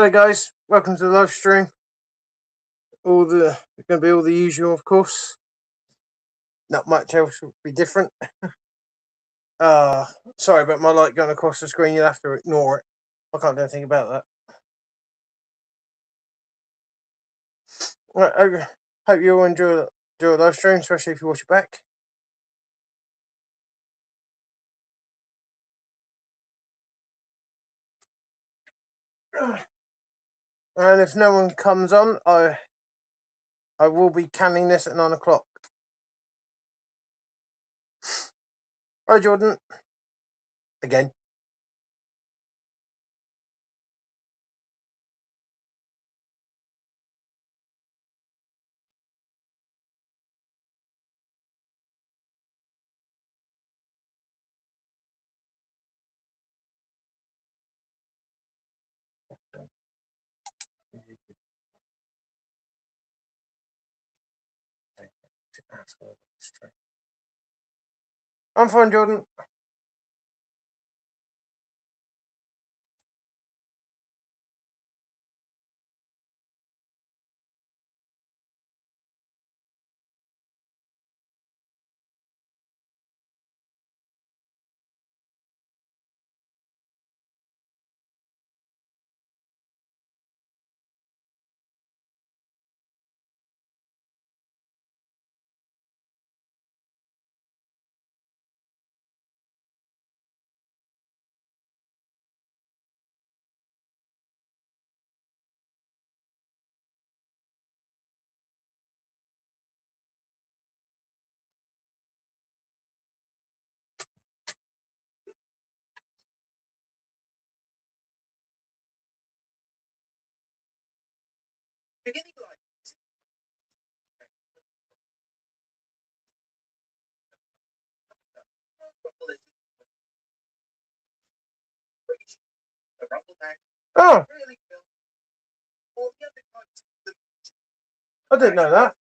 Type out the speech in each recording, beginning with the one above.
Hello, guys. Welcome to the live stream. It's going to be all the usual, of course. Not much else will be different. Sorry about my light going across the screen. You'll have to ignore it. I can't do anything about that. Right, hope you all enjoy the live stream, especially if you watch it back. And if no one comes on, I will be canning this at 9 o'clock. Hi, Jordan. Again. I'm fine, Jordan. Oh, I didn't know that.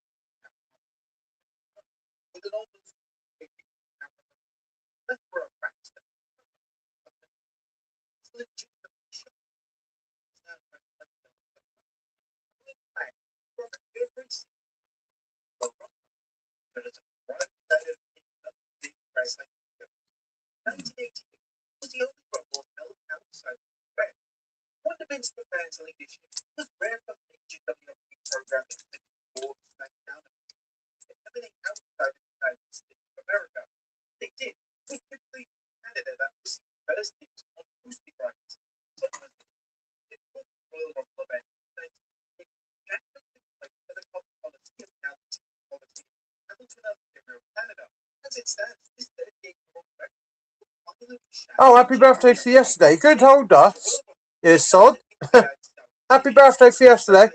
Oh, happy birthday for yesterday. Good hold us. You sod. Happy birthday for yesterday.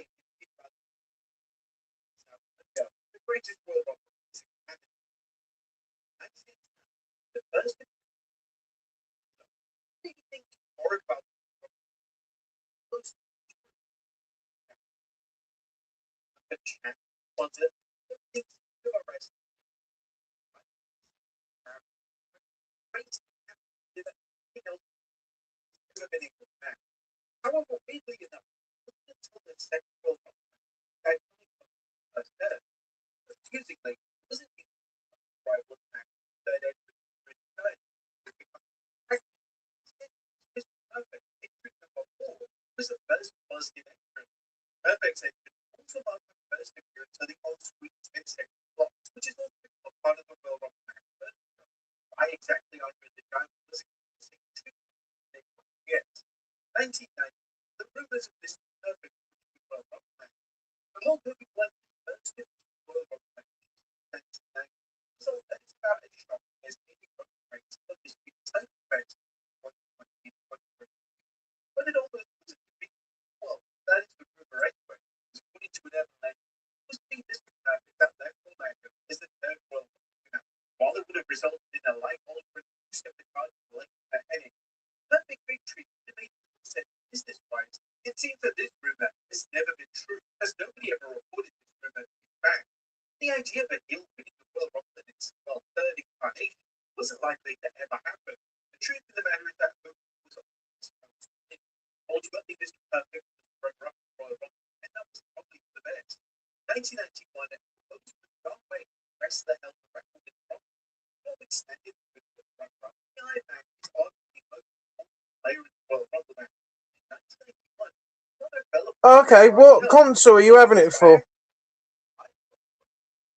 Okay, what console are you having it for?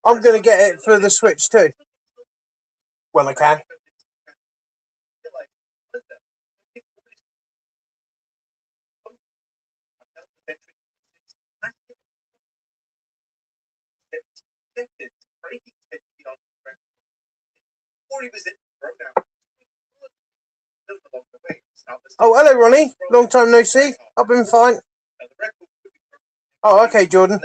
I'm going to get it for the Switch too. Well, I can. Oh, hello, Ronnie. Long time no see. I've been fine. Oh, okay, Jordan.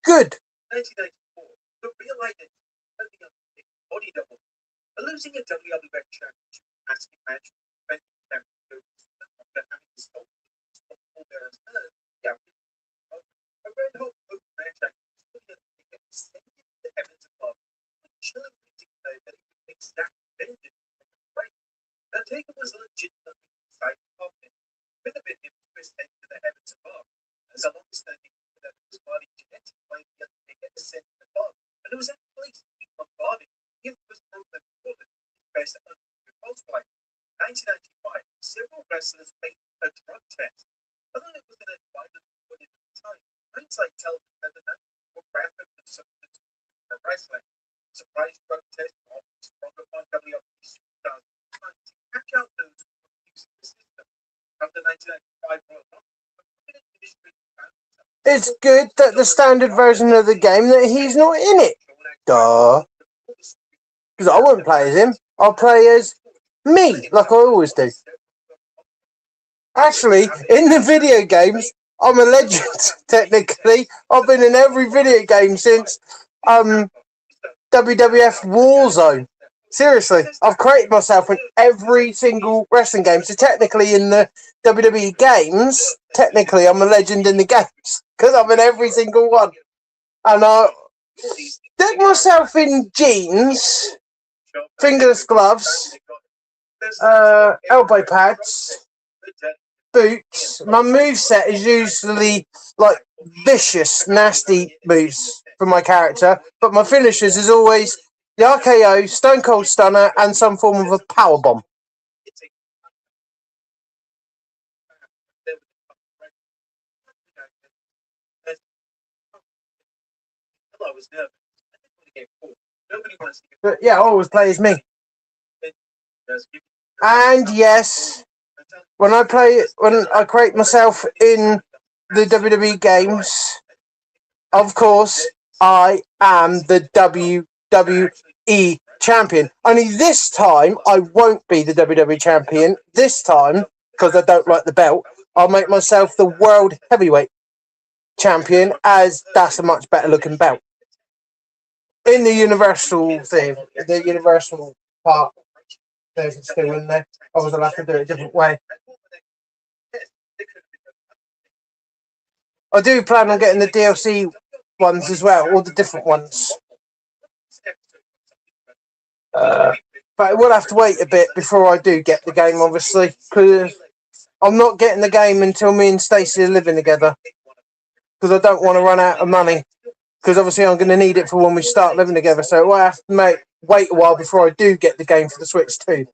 Good. It's good that the standard version of the game that he's not in it. Duh. Because I won't play as him. I'll play as me, like I always do. Actually, in the video games, I'm a legend, technically. I've been in every video game since WWF Warzone. Seriously, I've created myself in every single wrestling game. So technically in the WWE games, technically I'm a legend in the games. Because I'm in every single one. And I deck myself in jeans, fingerless gloves, elbow pads, boots. My moveset is usually like vicious, nasty moves for my character, but my finishers is always the RKO, Stone Cold Stunner, and some form of a power bomb. But yeah, I always play as me. And yes, when I create myself in the WWE games, of course, I am the WWE champion. Only this time, I won't be the WWE champion. This time, because I don't like the belt, I'll make myself the world heavyweight champion, as that's a much better looking belt. In the Universal thing, the Universal part, there's still in there. Obviously, I'll have to do it a different way. I do plan on getting the DLC ones as well, all the different ones. But I will have to wait a bit before I do get the game, obviously, because I'm not getting the game until me and Stacey are living together. Because I don't want to run out of money. Because obviously I'm going to need it for when we start living together. So I have to wait a while before I do get the game for the Switch too.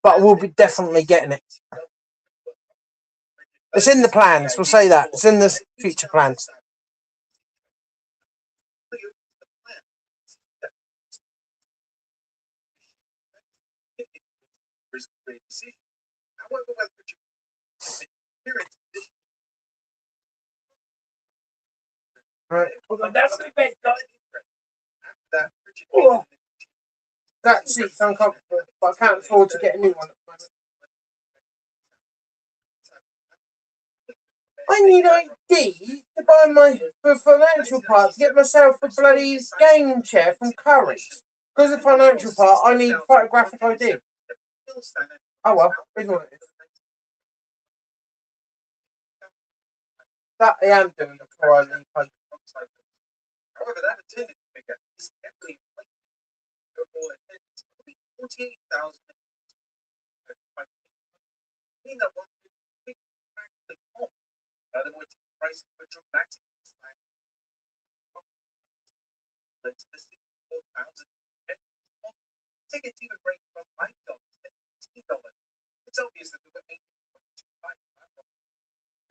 But I will be definitely getting it. It's in the plans. We'll say that. It's in the future plans. Right. That's the best. Oh, that seat's uncomfortable, but I can't afford to get a new one at the moment. I need ID to buy for financial part to get myself a bloody game chair from Curry's. Because of financial part, I need photographic ID. Oh well, ignore it. That I am doing before I leave home. However, that attendance figure is heavily inflated. Overall attendance will be 48,000. Meaning that one big practically home. In other words, the price of dramatic led to the 64,000. Tickets even range from $5 to $15. It's obvious that there were 8.25.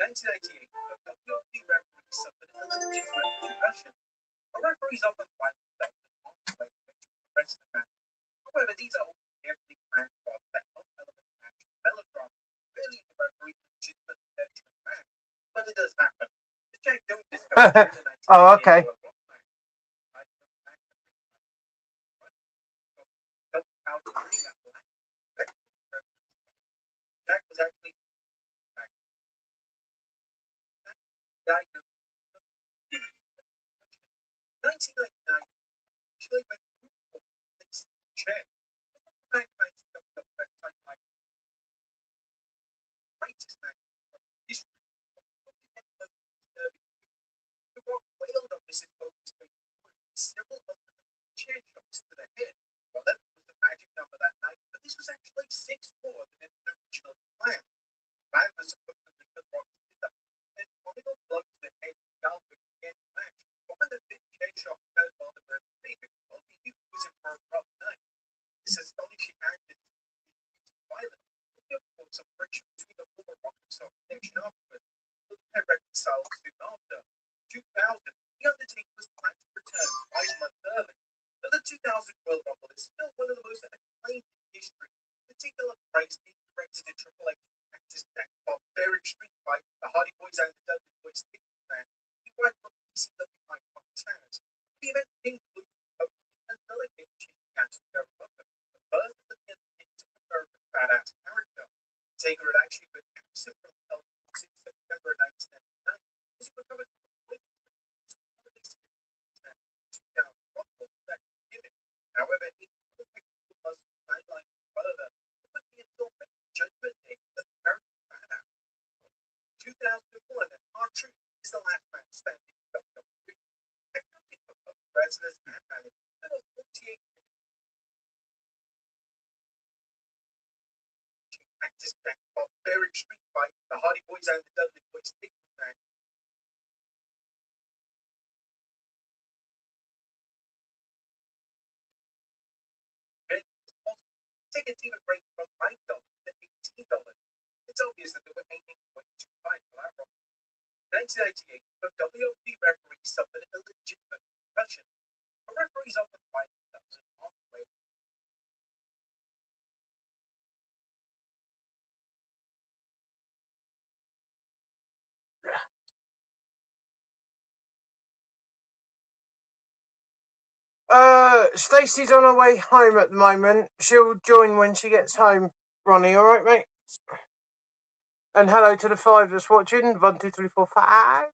1998, a WWE referee suffered a legitimate concussion. A referee's often find themselves in harm's way to the rest of the match. However, these are all carefully planned for that non-element match melodrama. Really, the referee legitimate detriment match. But it does happen. The Jack Jones discovered oh, okay. Jack was actually 1999, actually went through this chair. Greatest match of history. The Rock wailed on this imposed several of the chair shots to the head. Well, that was the magic number that night, but this was actually 6 more than in the original plan. Man was supposed to be the Rock and one of blood to the head scalping again match. But when the big chair shot occurred while the referee, well, he was in for a rough night. This astonishing act is violent. Of course, some friction between the former Rock and Sock connection afterwards. The pair reconciled soon after. 2000, the Undertaker was planned to return 5 months early. But the 2000 Royal Rumble is still one of the most acclaimed in history. Particular praise being directed at Triple H actors Jack barbaric street fight, the Hardy Boys and the Dudley Boys stick man. He went from ECW icon Taz. The event includes another game changing match with Derek Butler. The first of the Undertaker to prepare a badass character. Taker had actually been absent from the since September 1999. He recovered however, he was sidelined further. But the adult judgment day the character badass. 2001, and R-Truth is the last man standing in WWE. Technically, for both wrestlers and managers, there were 48 actors that barbaric street fight, the Hardy Boys and the Dudley Boys stick man. Tickets even range from $5 to $18. It's obvious that they were aiming for $25 for that. 1988, a WWE referee suffered a legitimate concussion. A referee's often find themselves in harm's way. Stacey's on her way home at the moment. She'll join when she gets home. Ronnie, all right, mate? And hello to the 5 that's watching. 1, 2, 3, 4, 5.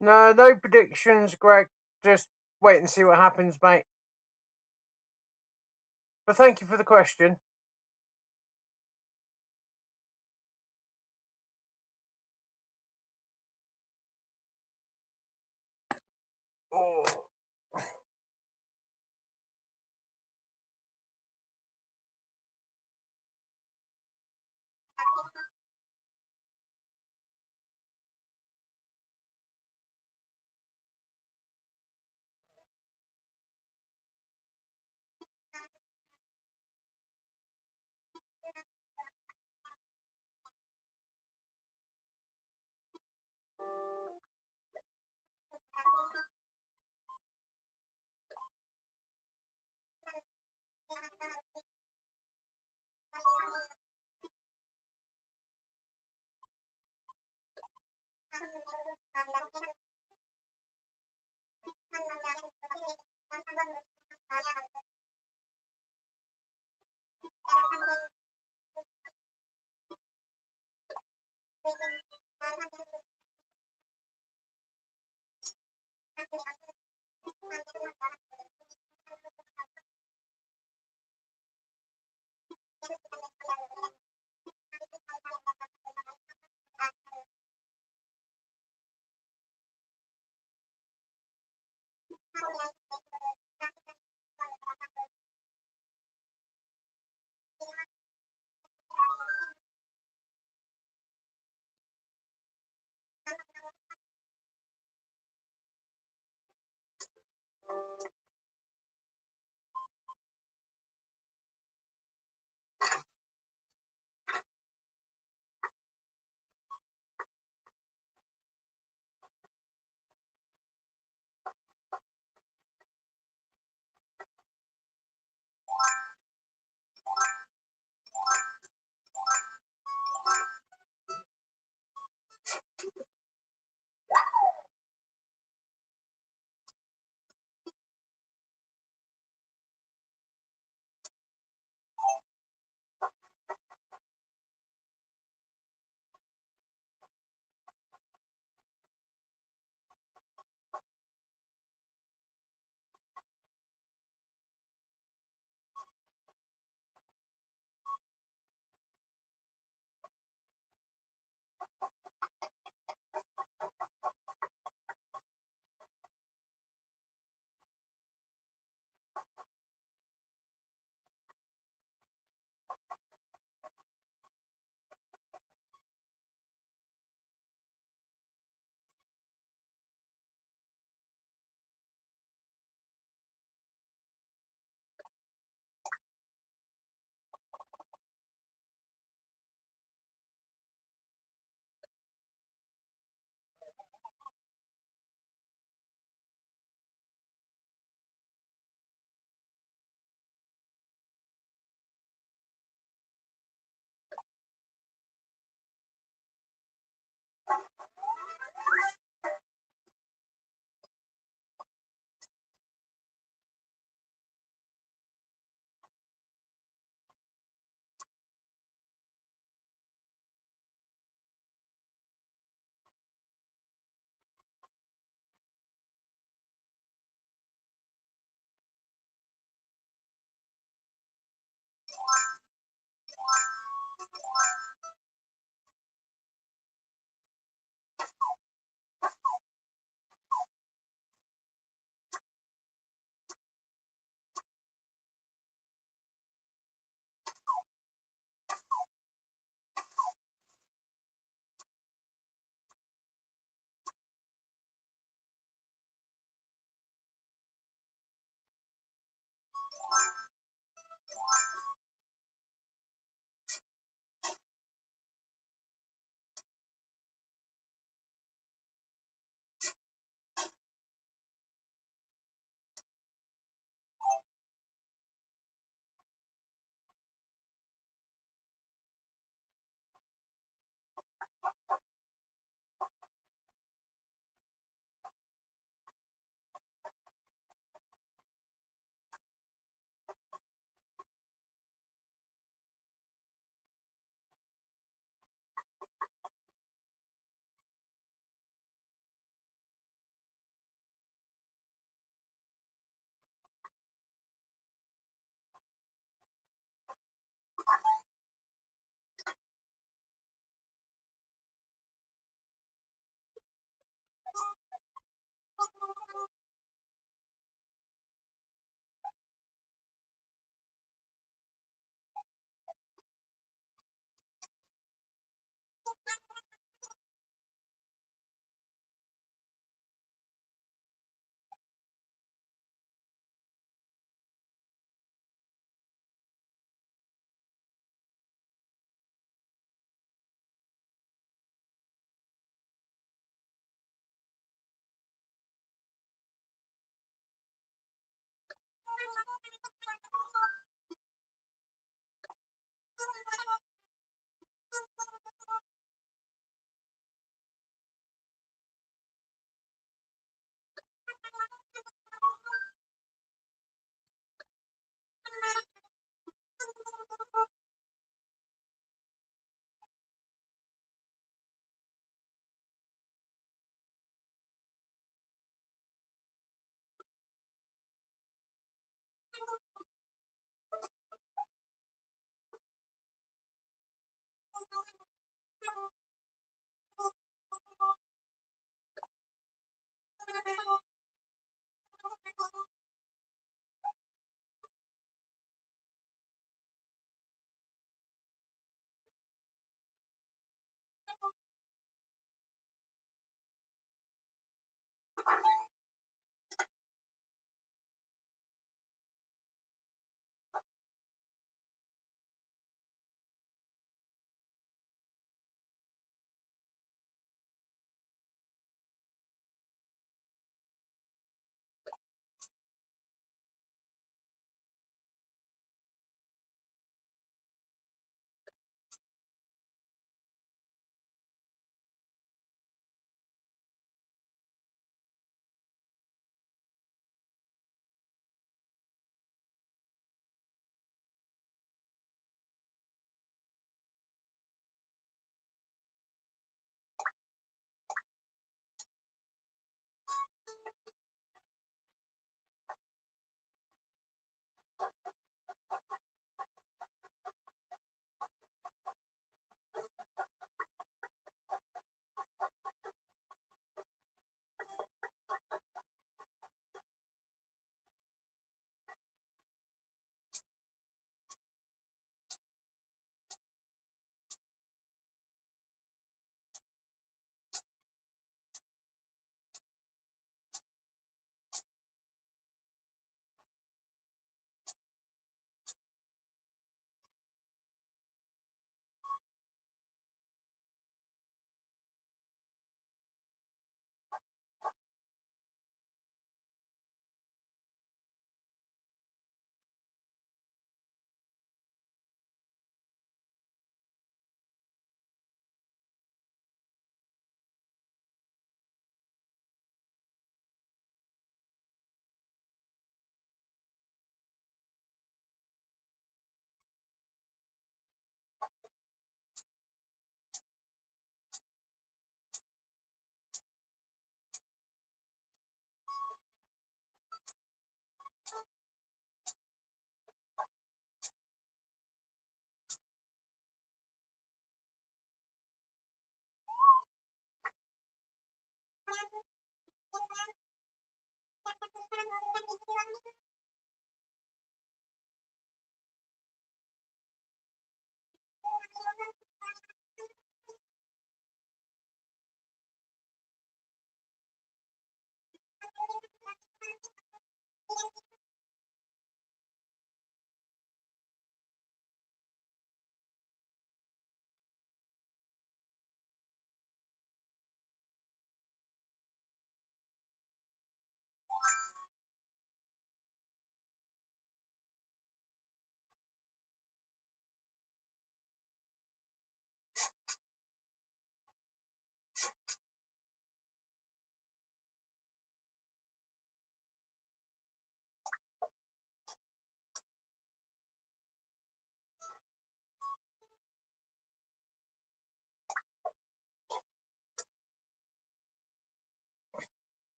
No, no predictions, Greg. Just wait and see what happens, mate. But thank you for the question. Oh.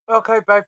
Okay, babe.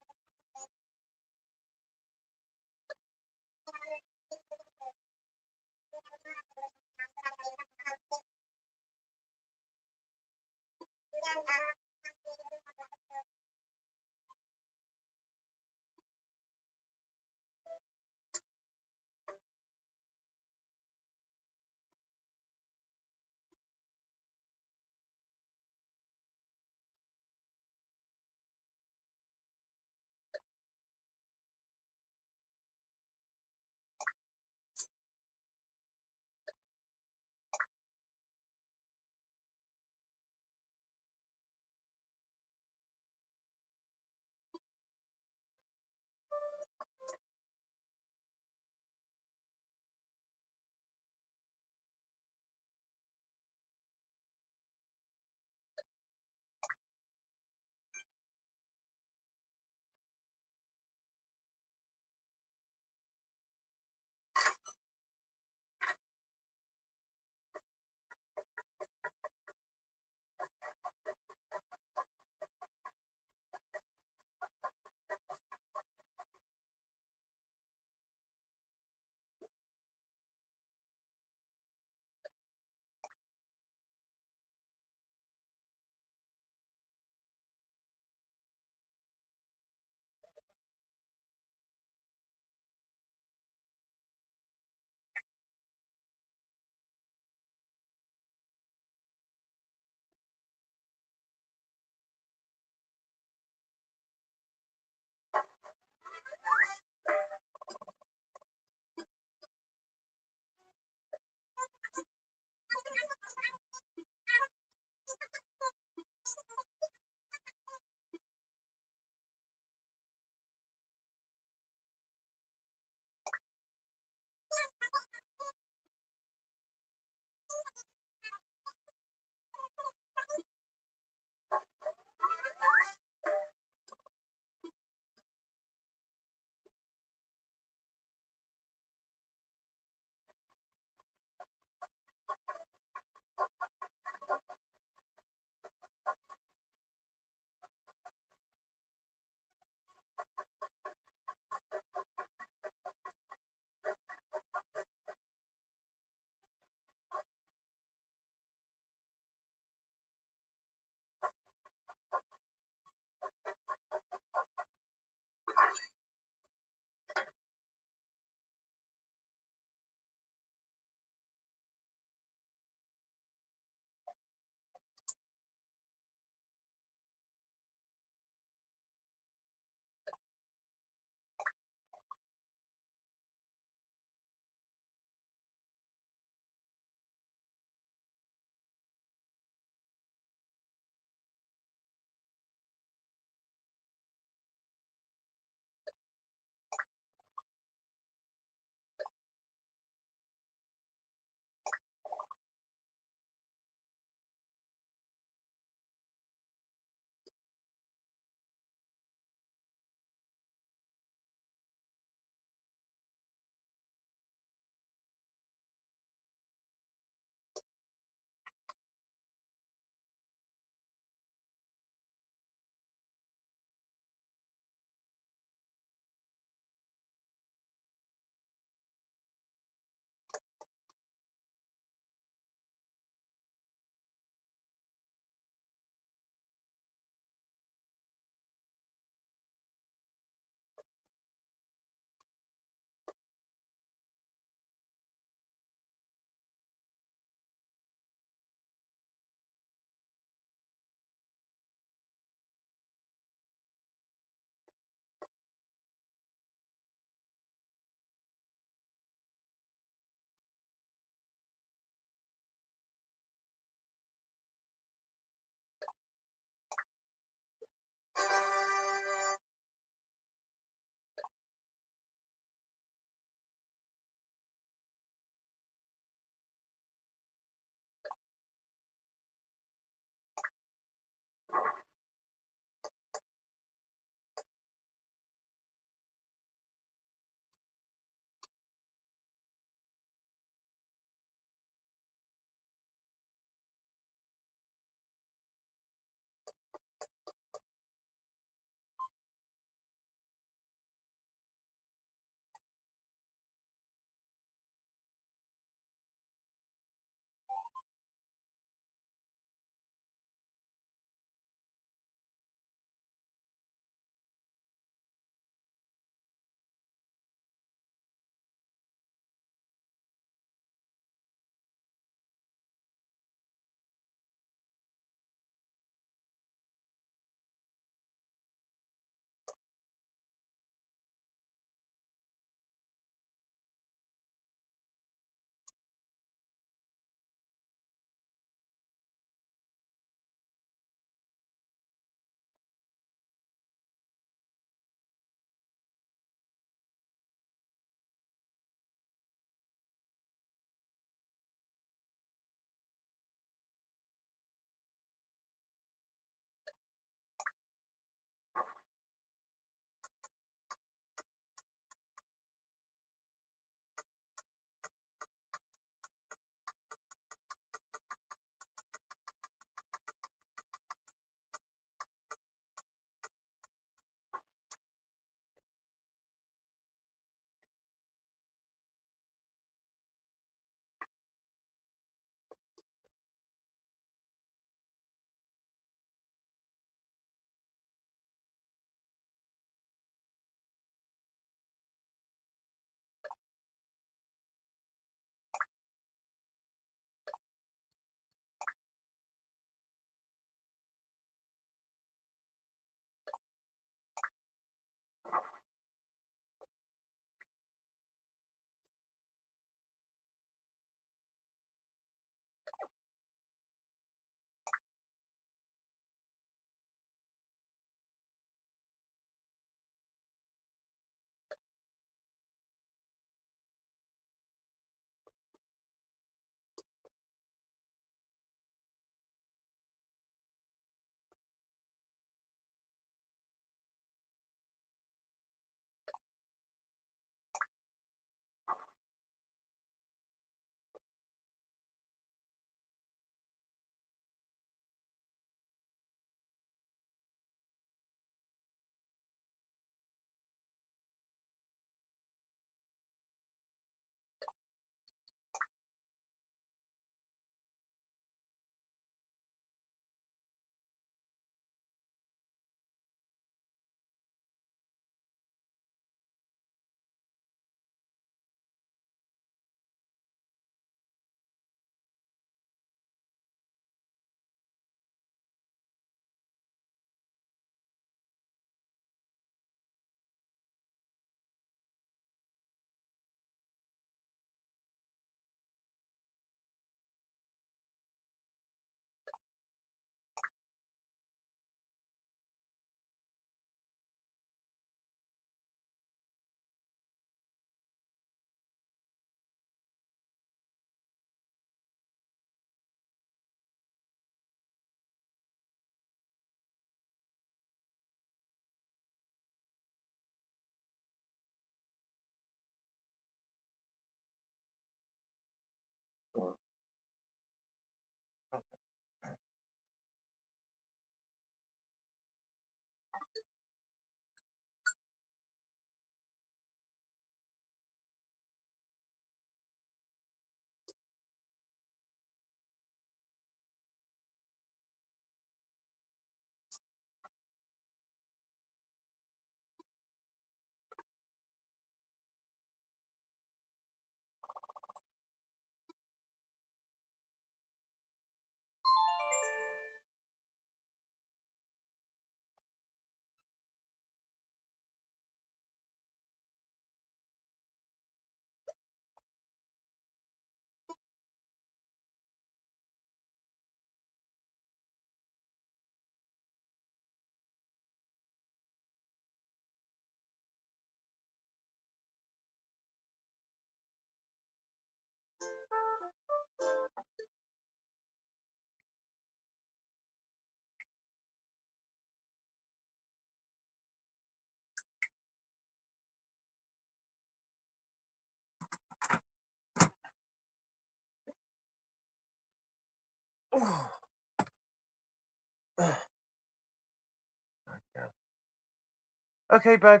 Okay, babe.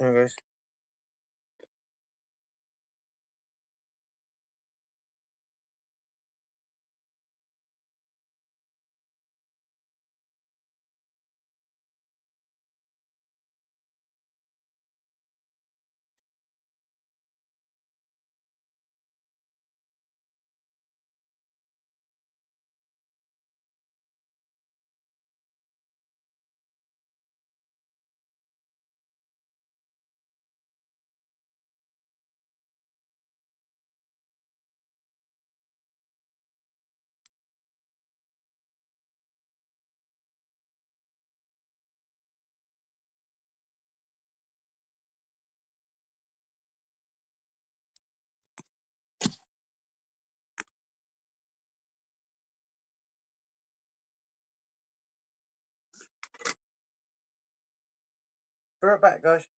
Anyways. Be right back, guys.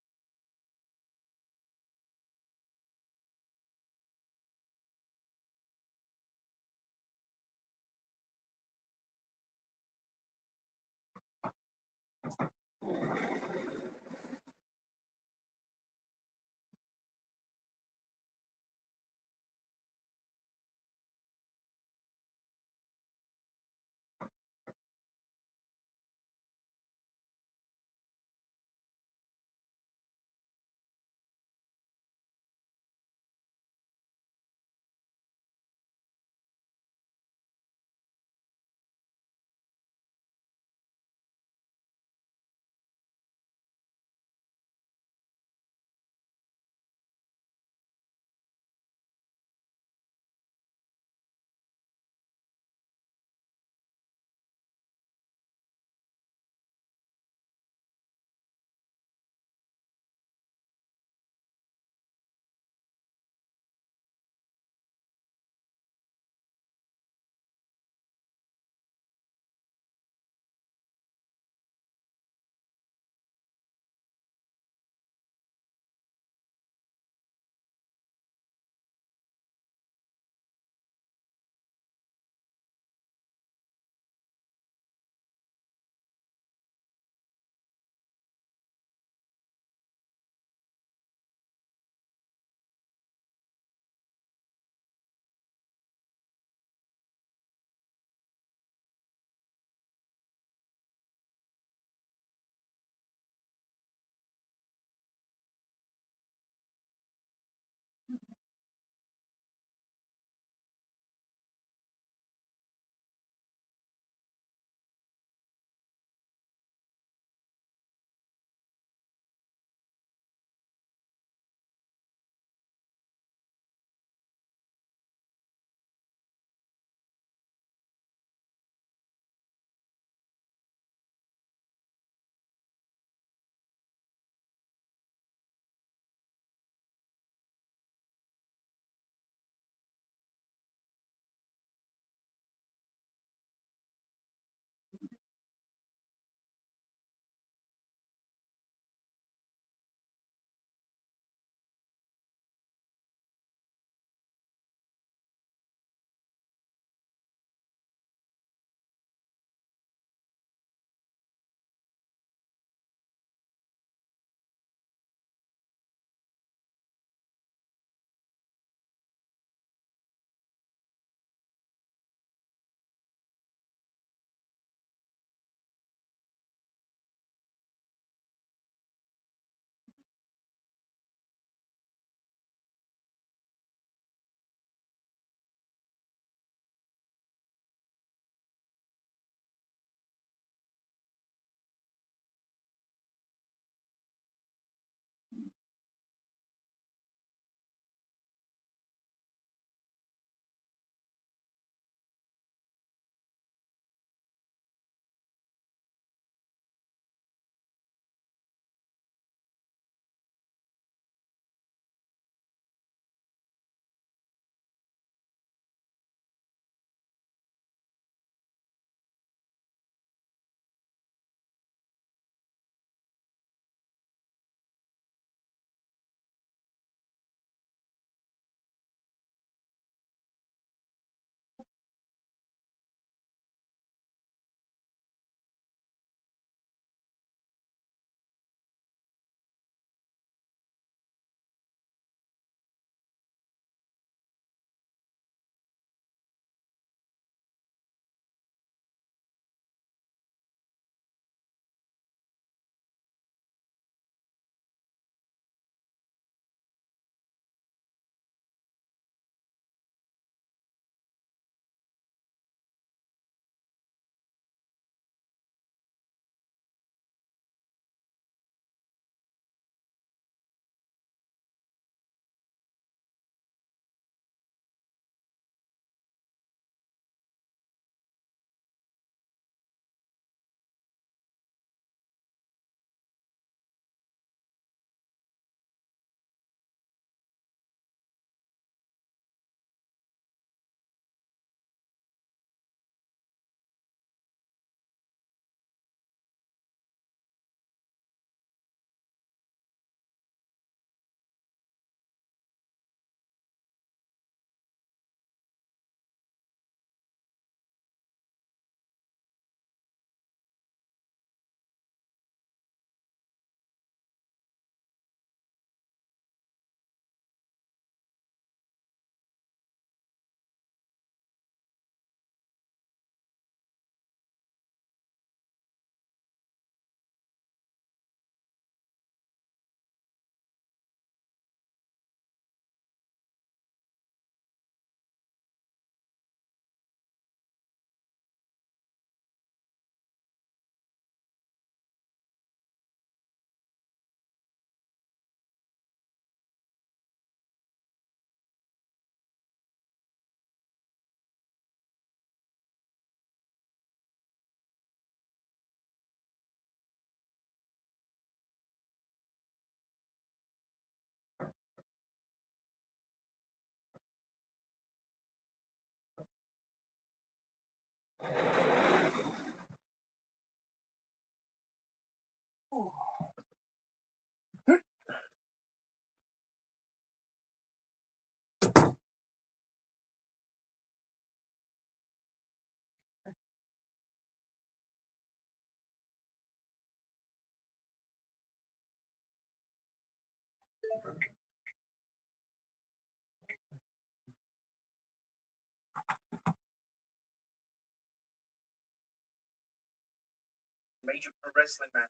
Major pro wrestling match.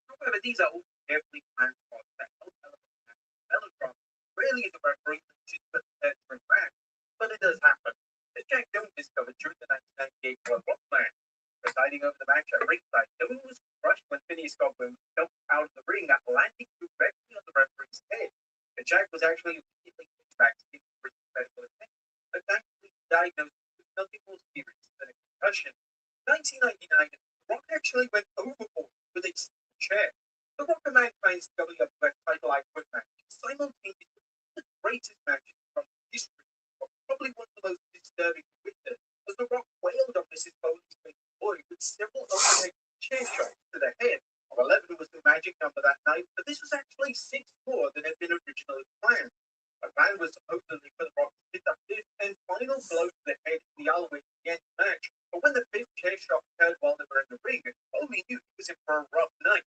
However, these are all carefully planned spots that help elevate melodrama. Rarely is a referee legitimate to match, but it does happen. As Jack Jones discovered during the 1998 World Rock match, presiding over the match at ringside, Jones was crushed when Phineas Goldberg jumped out of the ring that landing directly on the referee's head. The Jack was actually immediately pushed back to give medical attention, but thankfully diagnosed with nothing more serious than a concussion. 1999, Rock actually went overboard with a chair. The Rock and Mankind's WWF title I Quit match simultaneously the greatest matches from history, but probably one of the most disturbing to witness, as The Rock wailed on Mrs. Foley's big boy with several overhead chair shots to the head. 11 was the magic number that night, but this was actually 6 more than had been originally planned. The plan was supposedly for The Rock to hit the fifth and final blow to the head in the elevator at the end of the match, but when the fifth chair shot occurred while they were in the ring, only knew he was in for a rough night.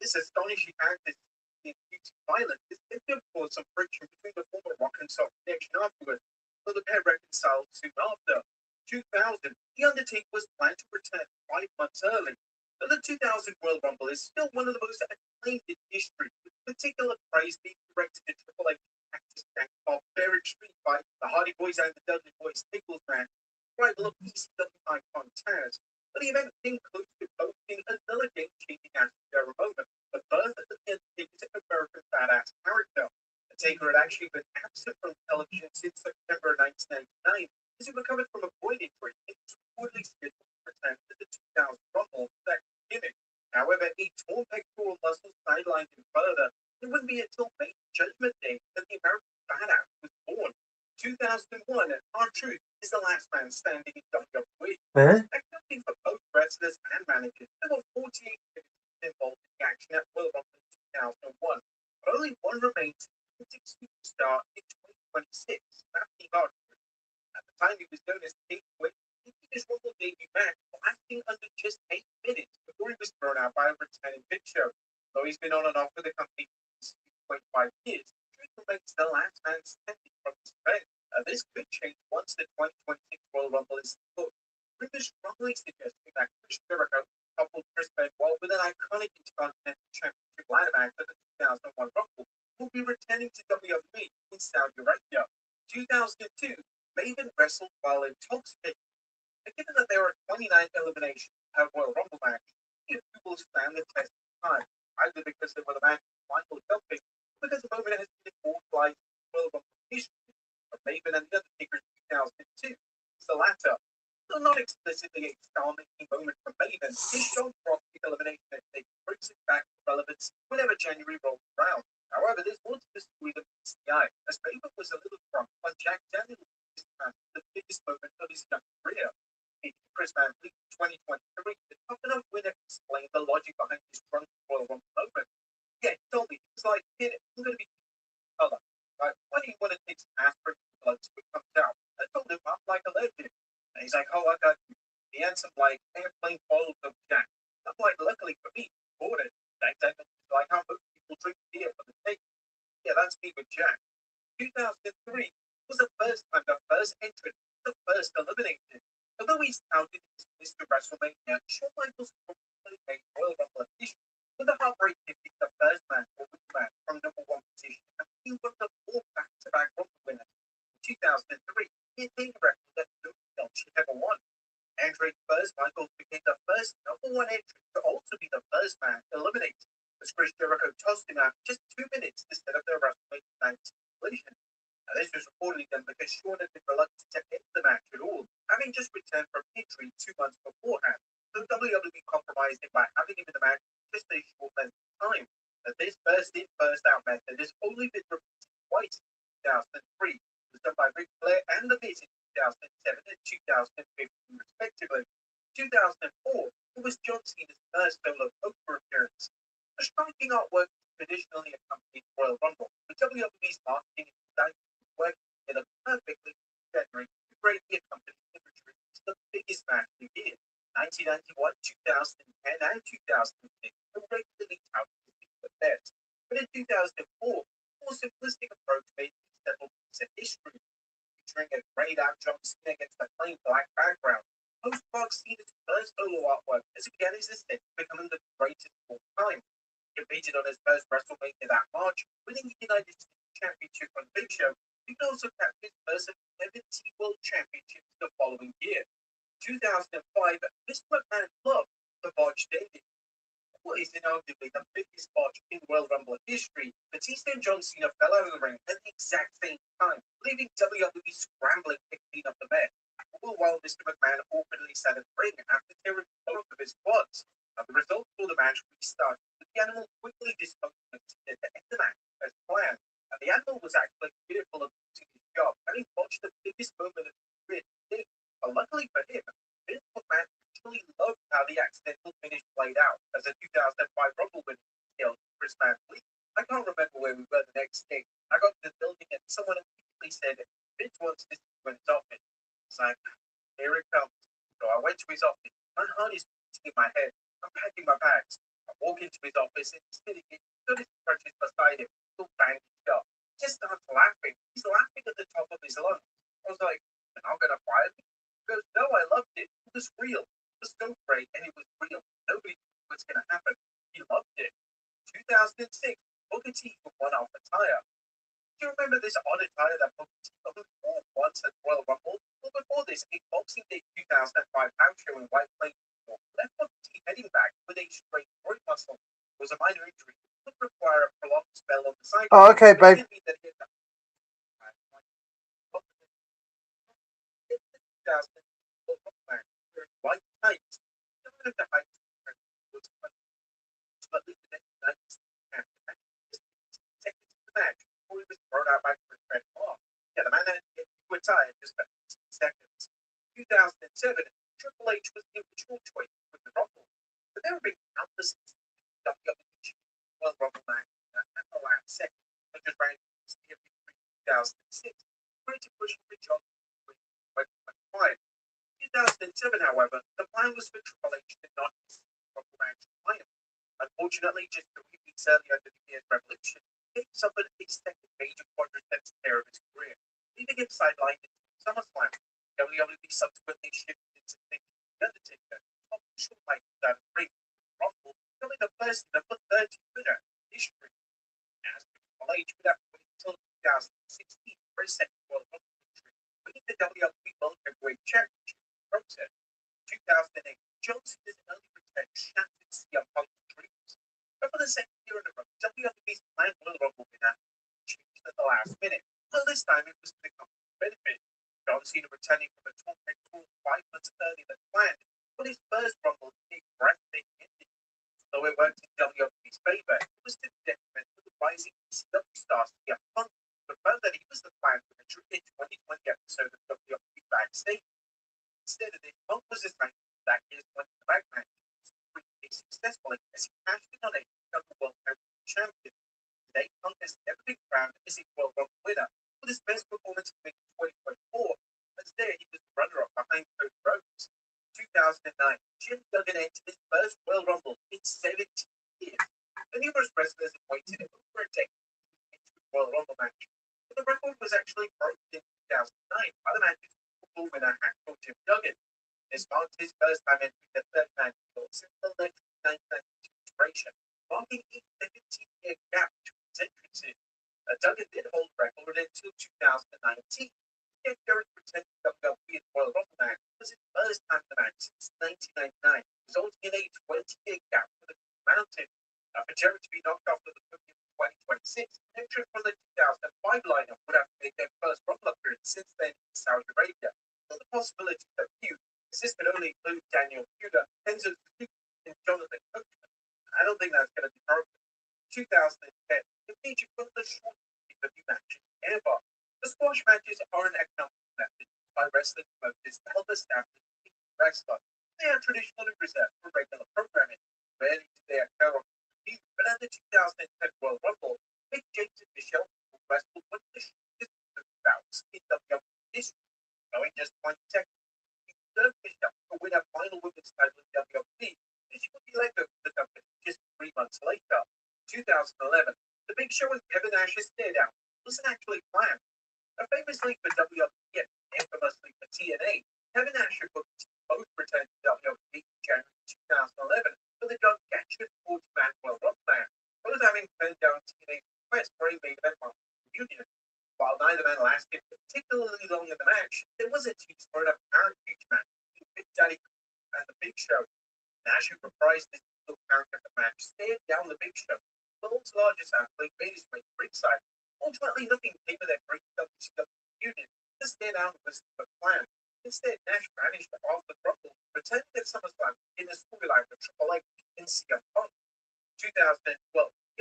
This astonishing act is inducing violence is said to have caused some friction between the former Rock and Sock connection afterwards, though the pair reconciled soon after. 2000, The Undertaker was planned to return 5 months early, but the 2000 World Rumble is still one of the most acclaimed in history, with particular praise being directed to Triple H actors Jack barbaric street fight, the Hardy Boys and the Dudley Boys Nichols match, rival of ECW icon Taz. But the event came close to boasting another game-changing action moment, the birth of the Undertaker's American badass character. The Taker had actually been absent from television since September 1999, as he recovered from a groin injury and was reportedly scheduled to return to the 2000 Rumble that gimmick. However, a torn pectoral muscle sidelined him further. It wouldn't be until May Judgment Day that the American badass was born. 2001, R-Truth is the last man standing in WWE. Accounting for both wrestlers and managers, there were 48 minutes involved in the action at World Rumble in 2001, but only one remains to be superstar in 2026, Matthew Godfrey. At the time, he was known as King Win. He did his Rumble debut match, lasting under just 8 minutes before he was thrown out by a returning Big Show. Though he's been on and off with the company for 25 years, Truth remains the last man standing from this event. This could change once the 2026 Royal Rumble is booked. Rumors strongly suggesting that Chris Jericho, coupled Chris Benoit with an iconic Intercontinental Championship ladder match at the 2001 Rumble, will be returning to WWE in Saudi Arabia. 2002, Maven wrestled while intoxicated. Given that there are 29 eliminations per Royal Rumble match, few people stand the test of time, either because they were the match's final jumping, or because the moment has been immortalized in Royal Rumble history. Maven and the Undertaker in 2002. It's the latter. Though not explicitly a star-making moment for Maven, his shown Rock's elimination technique brings it back to relevance whenever January rolls around. However, there's more to the story than meets the eye, as Maven was a little drunk when Jack Daniels was the biggest moment of his young career. Chris Van Vliet in 2023, the tough enough winner explained the logic behind his drunk Royal Rumble moment. Yeah, he told me, he was like, kid, I'm going to be color. Like, why do you want to take some aspirin blood so it comes out? I told him I'm like allergic. And he's like, oh, I got you. He had some like airplane bottles of Jack. I'm like, luckily for me, he bought it. That's like how most people drink beer for the taste. Yeah, that's me with Jack. 2003 was the first time the first entrant was the first eliminated. Although he's touted as Mr. WrestleMania, Shawn Michaels probably made Royal Rumble history with a heartbreak picking the first man or women's match from number 1 position and being one of the 4 back-to-back Rumble winners. In 2003, he attained a record that nobody else should ever won. Andre first, Michaels became the first number 1 entrant to also be the first man eliminated, as Chris Jericho tossed him out in just 2 minutes instead of their WrestleMania night's completion. Now, this was reportedly done because Shawn had been reluctant to end the match at all, having just returned from injury 2 months beforehand. So WWE compromised him by having him in the match just a short length of time. That this first in, first out method has only been repeated twice in 2003. It was done by Ric Flair and The Miz in 2007 and 2015, respectively. 2004, it was John Cena's first solo poker appearance. The striking artwork traditionally accompanied Royal Rumble, but WWE's marketing and design worked together perfectly to generate the greatly accompanied imagery to the biggest match of the year. 1991, 2010, and 2006 were regularly touted as the best, but in 2004, a more simplistic approach made these several piece of history, featuring a grayed out John Cena against a plain black background. Postmark Cena's first solo artwork as it began his ascent, becoming the greatest of all time. He competed on his first WrestleMania that March, winning the United States Championship on the Big Show. He could also capture his first 11 World Championships the following year. 2005, Mr. McMahon loved the botched ending. What is inarguably the biggest botch in Royal Rumble history, Batista and John Cena fell out of the ring at the exact same time, leaving WWE scrambling to clean up the mess. All while Mr. McMahon awkwardly sat in the ring after tearing both of his quads. The result for the match restarted, but the animal quickly disposed of Cena to end the match as planned. And the animal was actually fearful of losing his job, having botched the biggest moment of his career. But luckily for him, Vince McMahon actually loved how the accidental finish played out as a 2005 Rumble winner yelled Chris Manley. I can't remember where we were the next day. I got to the building and someone immediately said, Vince wants this to his office. It's like, here it comes. So I went to his office. My heart is beating in my head. I'm packing my bags. I walk into his office and he's sitting in his crutches beside him, still banged up. He just starts laughing. He's laughing at the top of his lungs. I was like, am I going to fire me? He goes, no, I loved it. It was real. It was so great and it was real. Nobody knew what's going to happen. He loved it. 2006, Booker T for one off attire. Do you remember this odd attire that Booker T wore once at Royal Rumble? Well, before this, a Boxing Day 2005 house show in White Plains left Booker T heading back with a strained groin muscle. It was a minor injury. It would require a prolonged spell on the side. Oh, okay, babe. White tights. The height was ultimately the next night's seconds of the match before he was thrown out by Chris Benoit. Yeah, the man had to get to retire in just about 16 seconds. 2007, Triple H was the original choice with the Rumble, but there have been countless WWE World Rumble match at the last second, such as Randy Orton in 2006, trying to push for John in 2025. 2007, however, the plan was for Triple H to not Rumble match triumph. Unfortunately, just 3 weeks earlier under the year's Revolution, he suffered a second major quadriceps tear of his career, leaving him sidelined in SummerSlam. WWE subsequently shifted its attention to The Undertaker, official fight without a ring. Rumble becoming the first in the 30 winner in history. As Triple H would have to wait until 2016 for his second World Rumble victory, winning the WWE World Heavyweight Championship process. 2008, Johnson is an early return shattered CM Punk's dreams. But for the second year in a row, WWE's planned Royal Rumble winner changed at the last minute. Well, this time it was to the company's benefit. John Cena returning from a tornado tour 5 months earlier than planned, but his first Rumble was a breathtaking ending. Though it worked in WWE's favor, it was to the detriment of the rising ECW star CM Punk, who confirmed that he was the plan for the 2020 episode of WWE Backstage. Instead of this, Punk was assigned to that year's Money in the Bank match, successfully as he cashed in on a World Heavyweight Champion. Today, Punk has never been crowned as a World Rumble winner, with his best performance in 2024, as there he was the runner-up behind Cody Rhodes. 2009, Jim Duggan entered his first Royal Rumble in 17 years. The numerous wrestlers have waited over a decade into the Royal Rumble match, but the record was actually broken in 2009 by the match's Rumble winner Hacksaw Jim Duggan. This marked his first time entering the third match since the 1992 inspiration, marking a 17-year gap between his entrances. Duggan did hold the record until 2019. Yet Derek returned to WWE in the Royal Rumble match was his first time in the match since 1999, resulting in a 20-year gap for the Mountain. For Jarrett to be knocked off of the podium in 2026, an entrant from the 2005 lineup would have made their first Rumble appearance since then in Saudi Arabia. But the possibility that feud, as this could only include Daniel Puder, Enzo Suzuki, and Jonathan Coachman. I don't think that's going to be broken. 2010, it featured one of the shortest pay-per-view matches ever. The squash matches are an economic method by wrestling promoters to help establish the wrestler. They are traditionally reserved for regular programming. Rarely do they occur on TV, but at the 2010 Royal Rumble, Mick James and Michelle wrestled one of the shortest bouts in WWE history, going just 20 seconds. He served Michelle to win her final women's title in WWE, and she would be let go from the company just 3 months later. 2011, the Big Show and Kevin Nash's stare-down wasn't actually planned. Famously for WWE and infamously for TNA, Kevin Nash and Booker T both returned to WWE in January 2011 for the gargantuan 40-man Royal Rumble match, both having turned down TNA's request for a main event reunion. While neither man lasted particularly long in the match, there was a tease for an apparent future match between Big Daddy and the Big Show. Nash, who reprised this little character of the match, stared down the Big Show. The world's largest athlete made his way to ringside. Ultimately, nothing came of their great WCW union. The stare down was the plan. Instead, Nash managed to off the Rumble, returning at SummerSlam in a storyline with Triple H and CM Punk. 2012,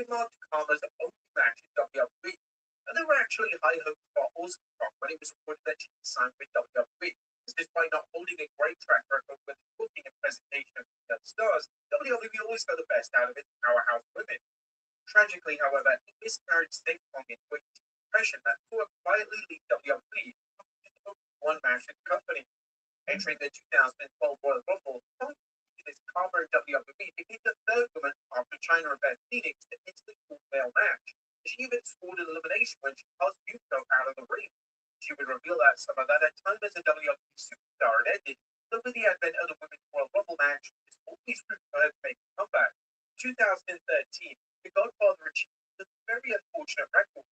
it marked Karma's only match in WWE, and there were actually high hopes for Austin Punk when it was reported that she signed with WWE. Despite not holding a great track record with its booking and presentation of female stars, WWE always got the best out of its powerhouse women. Tragically, however, it miscarried State Pong into a depression that saw her quietly leave WWE after one match in the company. Entering the 2012 Royal Rumble, Pong defeated his Karma in WWE became the third woman after China and Beth Phoenix to enter the full-male match. She even scored an elimination when she tossed Yuko out of the ring. She would reveal that summer that her time as a WWE superstar had ended, but with the advent of the Women's Royal Rumble match, it's always room for her to make a comeback. 2013, The Godfather achieved a very unfortunate record.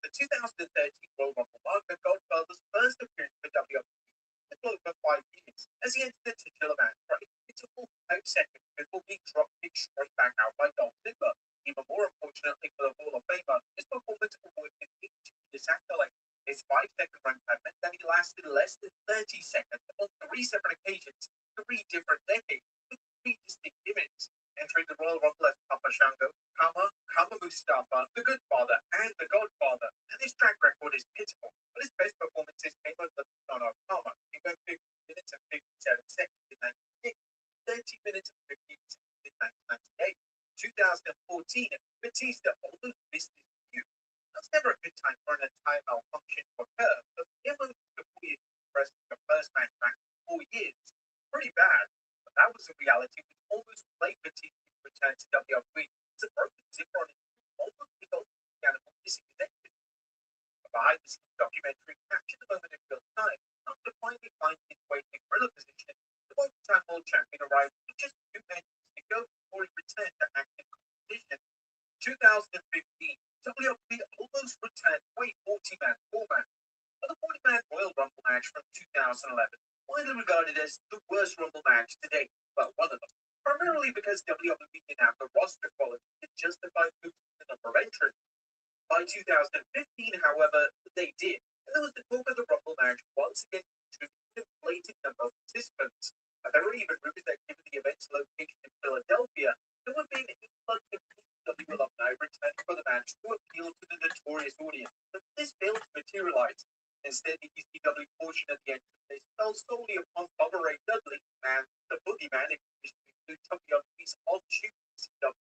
The 2013 Royal Rumble marked the Godfather's first appearance for WWE in over 5 years, as he entered the titular match for a pitiful 5 seconds before being dropped straight back out by Dolph Ziggler. Even more unfortunately for the Hall of Famer, his performance awarded him 8 this accolade. His 5-second runtime meant that he lasted less than 30 seconds on 3 separate occasions, 3 different decades, with 3 distinct gimmicks. Entering the Royal Rumble as Papa Shango, Kama Mustafa, the Good Father, and the Godfather. And his track record is pitiful, but his best performances came under Son of Kama. He went 50 minutes and 57 seconds in 1996, 30 minutes and 15 seconds in 1998. 2014, Batista almost missed his debut. That's never a good time for an entire malfunction to occur, but he only took 4 years to press the first match back in 4 years. Pretty bad, but that was a reality which almost played Batista to return to WWE. It's a broken zipper on his almost resulted in the animal missing his exit. A behind-the-scenes documentary captured the moment in real time. After finally finding his way to gorilla position, the multi-time world champion arrived with just 2 minutes to go before he returned to active competition. 2015, WWE almost returned to a 40-man format. But the 40-man Royal Rumble match from 2011, widely regarded as the worst Rumble match to date, well, one of them, primarily because WWE didn't have the roster quality to justify boosting the number of entrants. By 2015, however, they did, and there was the talk of the Rumble match once again featuring an inflated number of participants. There were even rumors that given the event's location in Philadelphia, there would be an influx of PCW alumni returning for the match to appeal to the notorious audience, but this failed to materialize. Instead, the ECW portion of the entrance fell solely upon Bubba Ray Dudley and the Boogeyman, in addition to WWE's offshoot ECW.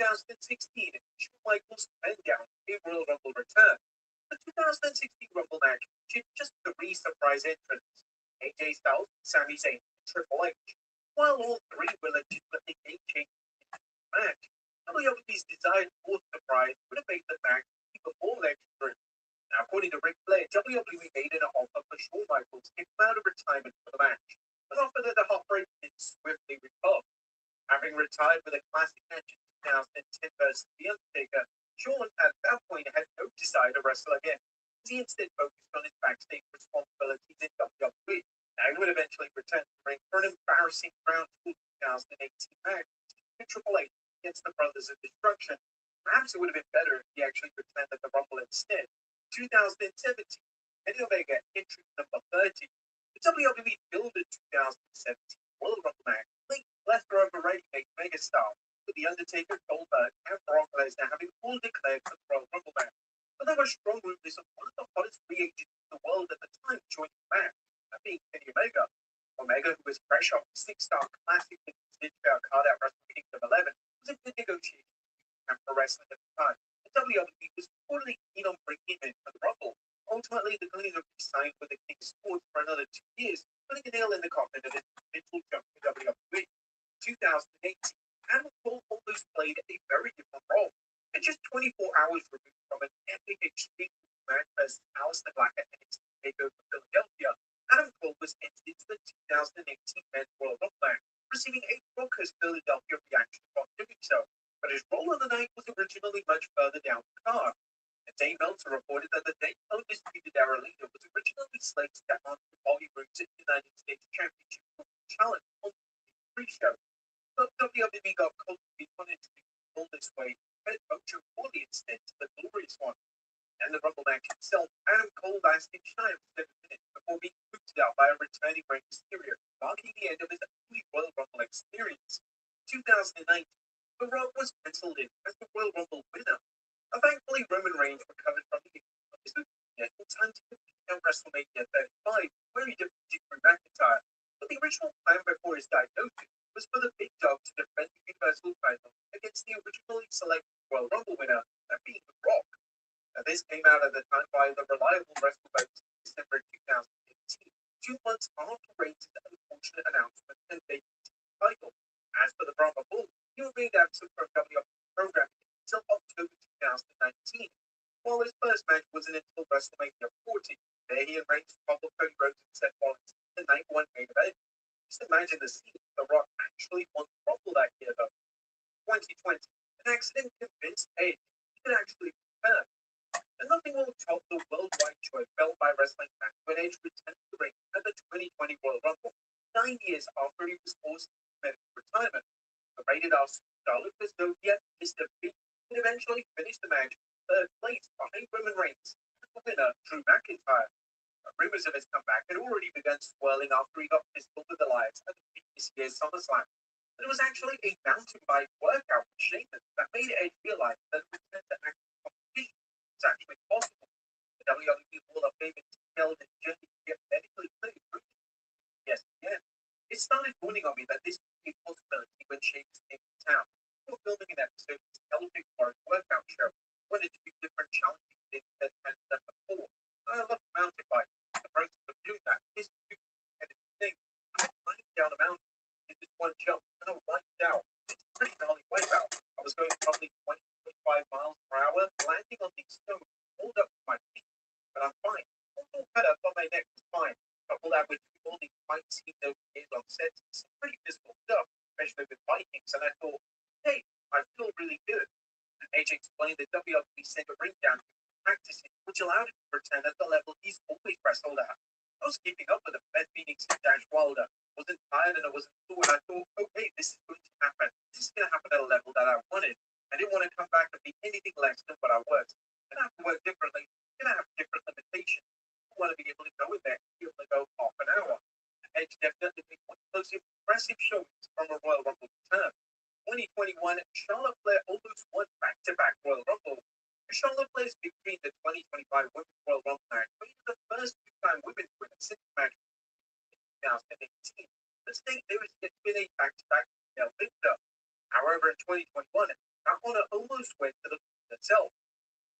2016, Shawn Michaels and down a Royal Rumble return. The 2016 Rumble match featured just 3 surprise entrants: AJ Styles, Sami Zayn, and Triple H. While all 3 were legitimately game-changing in the match, WWE's desired 4th surprise would have made the match even more legendary. Now, according to Ric Flair, WWE made an offer for Shawn Michaels to come out of retirement for the match, an offer that the Heartbreak did swiftly rebuff. Having retired with a classic match in 2010 versus The Undertaker, Shawn at that point had no desire to wrestle again, as he instead focused on his backstage responsibilities in WWE. Now, he would eventually return to the ring for an embarrassing Crown Jewel 2018 match with Triple H against the Brothers of Destruction. Perhaps it would have been better if he actually returned at the Rumble instead. 2017, Kenny Omega entered number 30. The WWE built a 2017 Royal Rumble match, linked plethora of already made megastar, with The Undertaker, Goldberg, and Brock Lesnar having all declared for the Royal Rumble match. But there were strong rumors of one of the hottest free agents in the world at the time joining the match, that being Kenny Omega. Omega, who was Fresh off the six-star classic with his card at Wrestle Kingdom 11 was a good negotiation for wrestling at the time. The WWE was reportedly keen on bringing him in for the Rumble. Ultimately, the Collision signed with the King's Sport for another 2 years, putting a nail in the coffin of his eventual jump to WWE. 2018, Adam Cole almost played a very different role. And just 24 hours removed from an epic extreme match versus Aleister Black at NXT TakeOver Philadelphia, Adam Cole was entered into the 2018 Men's Royal Rumble match, receiving a raucous Philadelphia reaction upon doing so. But his role of the night was originally much further down the card. And Dave Meltzer reported that the Dave Undisputed Era leader was originally slated to answer Bobby Roode's United States Championship challenge on the pre-show. But WWE got Cole to be pulled this way, and Mojo Rawley instead to the glorious one. And the Rumble match itself, Adam Cole lasted shy of 7 minutes before being booted out by a returning Rey Mysterio, marking the end of his early Royal Rumble experience. 2019, The Rock was penciled in as the Royal Rumble winner. Thankfully, Roman Reigns recovered from the injury in time to compete at WrestleMania 35, where he defeated Drew McIntyre. But the original plan before his diagnosis was for the Big Dog to defend the Universal title against the originally selected Royal Rumble winner, that being The Rock. This came out at the time by the reliable WrestleMania in December 2018, 2 months after Reigns' unfortunate announcement and debut to the title. As for the Brahma Bull, he remained absent from WWE programming until October 2019, while his first match wasn't until WrestleMania 40. There he and Reigns toppled Cody Rhodes and Seth Rollins in the night one main event. Just imagine the scene. The Rock actually won the Rumble that year, though. 2020, an accident convinced Edge he could actually return. And nothing will top the worldwide choice felt by wrestling fans when Edge returned to the ring at the 2020 Royal Rumble, 9 years after he was forced into medical retirement. The rated R Charlotte was though yet missed a beat and eventually finished the match third place behind Roman Reigns and the winner, Drew McIntyre. Rumors of his comeback had already begun swirling after he got physical with Elias at the previous year's SummerSlam. But it was actually a mountain bike workout with Sheamus that made Edge realize that a return to active competition was actually possible. The WWE Hall of Fame detailed his journey to get medically cleared. Yes, again. It started dawning on me that this could be a possibility when Sheamus came to town. We were filming an episode of his television workout show. Wanted to do different challenging things that had done before. I love the mountain bike. The process of doing that is a competitive thing. I was climbing down a mountain in just one jump, and I wiped out. It's a pretty gnarly wipeout. I was going probably 20, 25 miles per hour, landing on these stones, pulled up to my feet, but I'm fine. Also cut up on my neck was fine. Couple that with all these fight scenes over years on sets, some pretty physical stuff, especially with Vikings, and I thought, hey, I feel really good. And Edge explained that WWE sent a ring down to practicing, which allowed him to return at the level he's always wrestled at. I was keeping up with the Beth Phoenix and Dash Wilder. Wasn't tired and I wasn't sore, and I thought, okay, this is going to happen. This is going to happen at a level that I wanted. I didn't want to come back and be anything less than what I was. I'm going to have to work differently. I'm going to have different limitations. I want to be able to go in there and be able to go half an hour. Edge definitely made one of those impressive showings from a Royal Rumble return. 2021, Charlotte Flair almost won back-to-back Royal Rumble. Charlotte Flair's victory in the 2025 Women's Royal Rumble match made her the first two-time women's winner since the match in 2018. The state there has been a back-to-back female victor. However, in 2021, that honor almost went to the woman itself.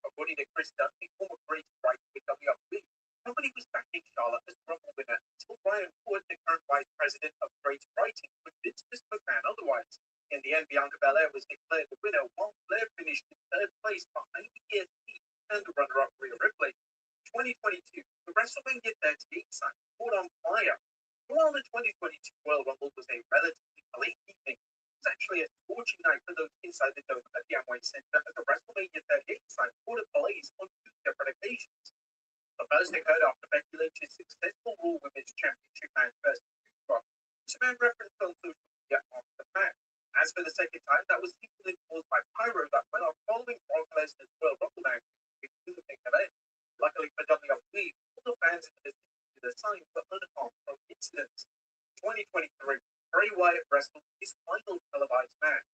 According to Chris Dunphy, former Grace Wright with WWE, nobody was backing Charlotte as Rumble winner until Brian Ford, the current vice president of Grace Writing, convinced Miss McMahon otherwise. In the end, Bianca Belair was declared the winner, while Flair finished in third place behind ESP and the runner-up Rhea Ripley. 2022, the WrestleMania 38 sign caught on fire. While the 2022 Royal Rumble was a relatively late evening, it was actually a scorching night for those inside the dome at the Amway Center as the WrestleMania 38 sign caught a blaze on 2 different occasions. The first occurred after Becky Lynch's successful Raw Women's Championship match versus Rock, which a man referenced on social media after the match. As for the second time, that was equally caused by pyro that went off following Brock Lesnar's Royal Rumble match in the main event. Luckily for WWE, all the fans in the business did the sign were unharmed from incidents. 2023, Bray Wyatt wrestled his final televised match.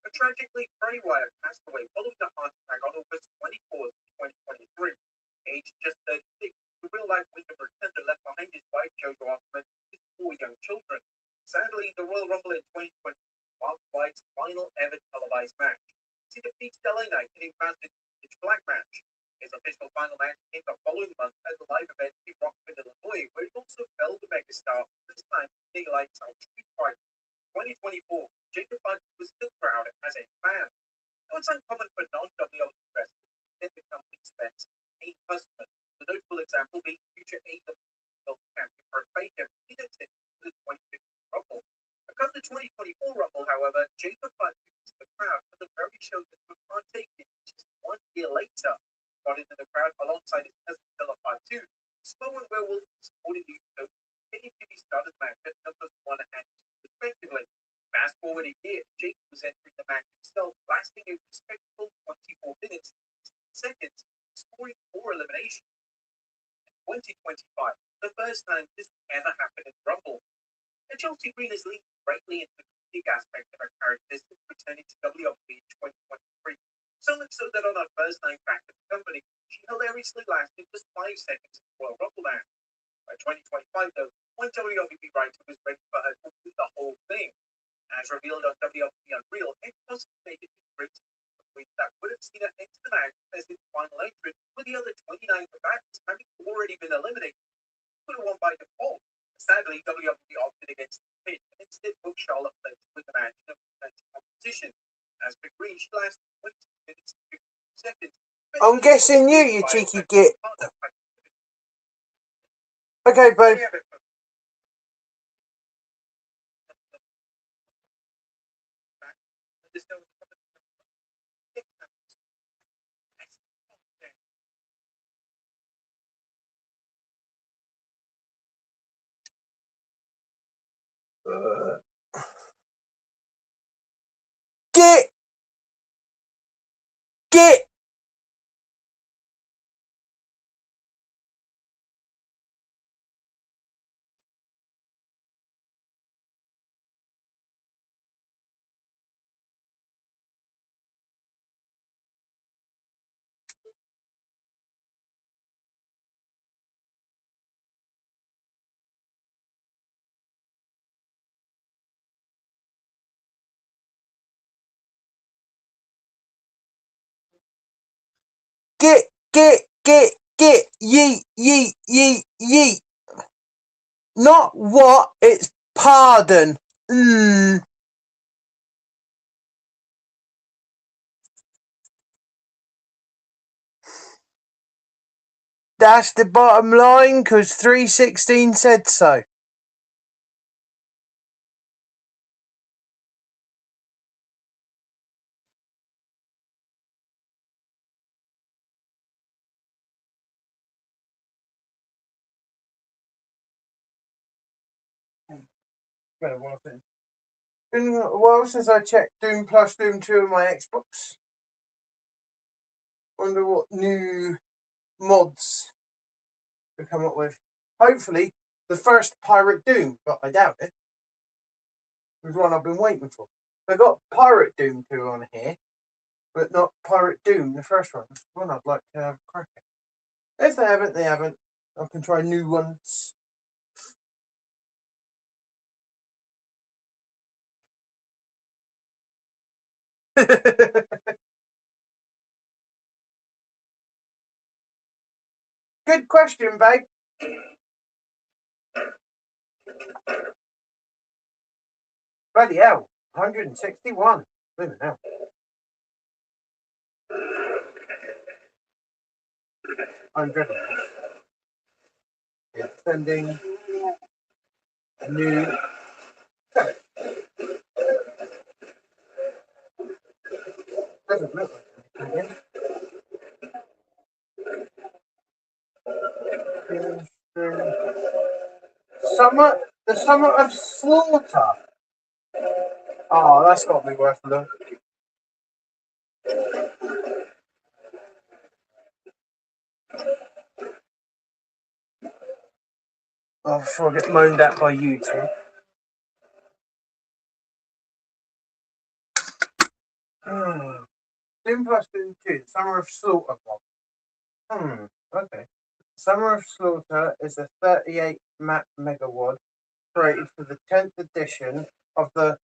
But tragically, Bray Wyatt passed away following a heart attack on August 24, 2023. Aged just 36, the real-life Wyndham Rotunda left behind his wife, JoJo Osman, and his 4 young children. night, getting found in the Black match. His official final match came the following month at the live event in Rockford, Illinois, where he also fell the megastar, this time Big Lights Out Street Fight. 2024, Jacob Buck was still proud as a fan. Though it's uncommon for non-WWE wrestlers to become expense a customer. The notable example being future AEW champion Kurt Baker, he did it for the 2015 Rumble. Come the 2024 Rumble, however, Jacob Buck used the crowd for the very show that would partake in just 1 year later. Got into the crowd alongside his cousin Philip Two. Smoke and Werewolf supporting these shows continued to be started match at numbers 1 and 2 respectively. Fast forward a year, Jake was entering the match himself, lasting a respectable 24 minutes, 6 seconds, scoring 4 eliminations. In 2025, the first time this ever happened in Rumble. And Chelsea Green is leaning greatly into the comedic aspect of her character since returning to WWE in 2023. So much so that on her first night back at the company, she hilariously lasted just 5 seconds in the Royal Rumble match. By 2025, though, one WWE writer was ready for her to do the whole thing. As revealed on WWE Unreal, it possibly made it great that would have seen her enter the match as its final entrant, with the other 29 combatants having already been eliminated. Would have won by default. Sadly, WWE opted against the pin and instead booked Charlotte Flair to win the match in a defensive competition. As for Green, she lasted 20 minutes and 50 seconds. I'm guessing you cheeky git. Okay, babe. Get. Yeet. Not what, it's pardon. That's the bottom line, because 316 said so. Been a while since I checked Doom Plus Doom 2 on my Xbox. Wonder what new mods to come up with. Hopefully, the first Pirate Doom, but I doubt it. It's one I've been waiting for. I got Pirate Doom 2 on here, but not Pirate Doom, the first one. That's one I'd like to have a crack at. If they haven't, they haven't. I can try new ones. Good question, babe. Bloody hell, 161. Living hell. I'm dreading this. It's sending a new. Doesn't look like anything. The Summer of Slaughter. Oh, that's got to be worth a look. Oh, before I get moaned at by YouTube. Doom Plus Doom 2, Summer of Slaughter mod. Okay. Summer of Slaughter is a 38 map megawad created for the 10th edition of the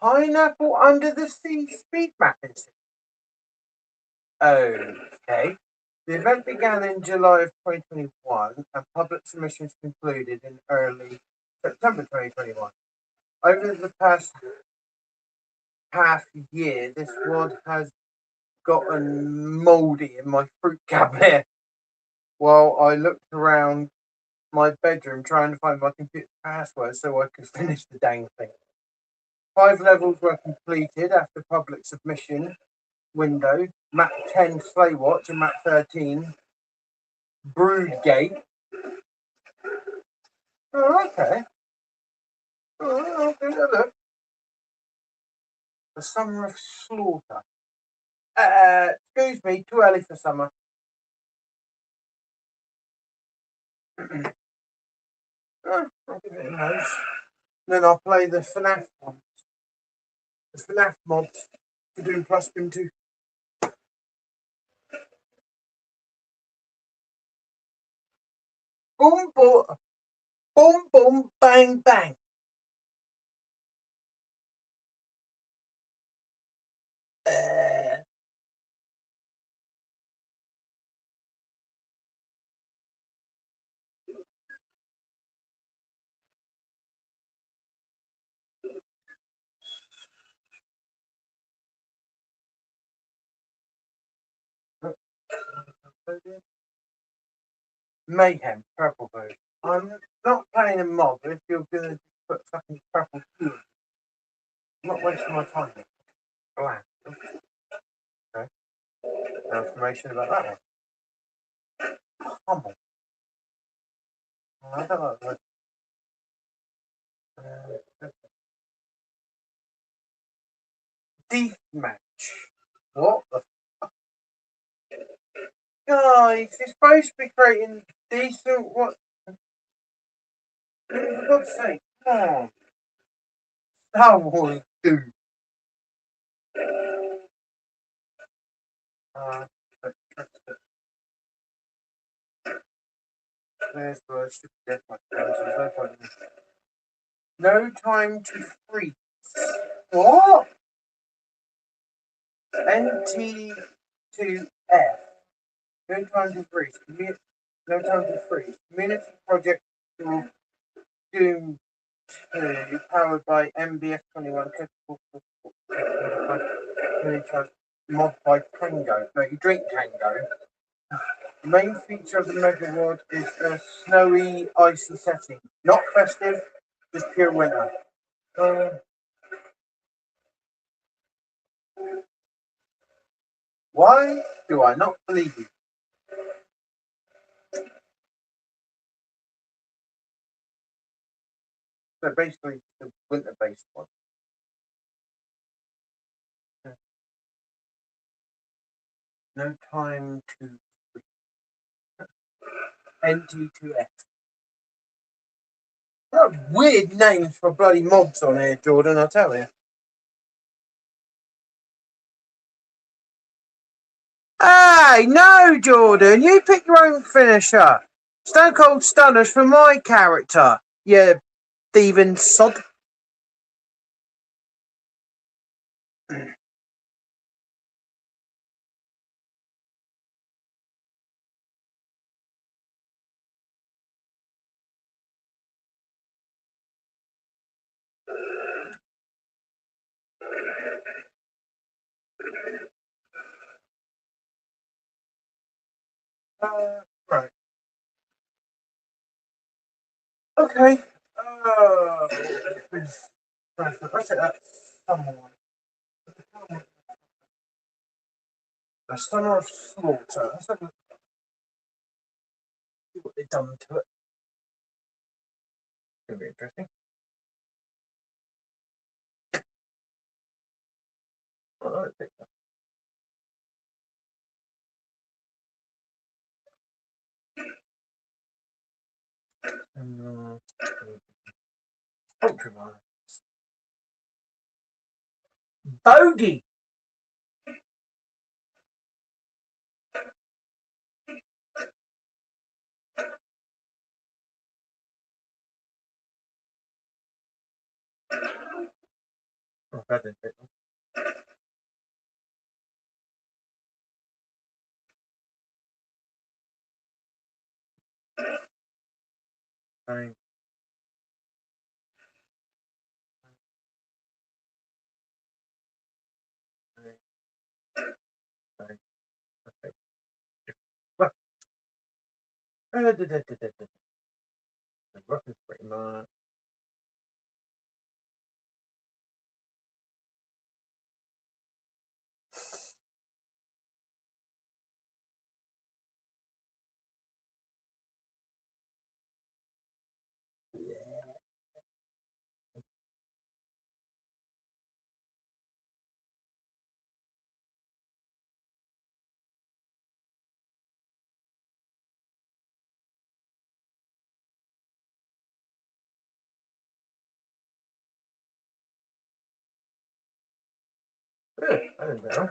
Pineapple Under the Sea speed mapping system. Okay. The event began in July of 2021 and public submissions concluded in early September 2021. Over the past half year, this wad has gotten mouldy in my fruit cabinet while I looked around my bedroom trying to find my computer password so I could finish the dang thing. 5 levels were completed after public submission window. Map 10 Slaywatch and map 13 Broodgate. Oh, okay. Oh, I'll give it a look. The Summer of Slaughter. Excuse me, too early for summer. I'll give it a nose. Then I'll play the FNAF one. The FNAF mods to do plus Doom 2. Boom, boom, boom, boom, bang, bang. Uh, Mayhem, purple vote. I'm not playing a mod, but if you're going to put fucking purple food, I'm not wasting my time. Blank. Okay. No information about that one. Humble. I don't know. Death match. What the guys? It's supposed to be creating decent. What? For God's sake, come on. Star Wars, dude. Uh, there's the stupid death match. No time to freeze. What? NT2F. No time to freeze. No time to freeze. Community project Doom 2 powered by MBF21 mod by Tango. No, you drink Tango. The main feature of the Mega World is a snowy, icy setting. Not festive, just pure winter. Why do I not believe you? So basically, the winter-based one. No time to NT2F. What weird names for bloody mods on here, Jordan, I tell you. Hey, no, Jordan, you pick your own finisher. Stone Cold Stunners for my character, you thieving sod. Right. Okay. Let's hit that someone. The Summer of Slaughter. Let's have a look see what they've done to it. It's going to be interesting. Oh, I think Ultraman. Bogey! Oh, that didn't fit. Fine. Fine. Okay. Well, the rough is pretty much. Yeah. Really? I didn't know.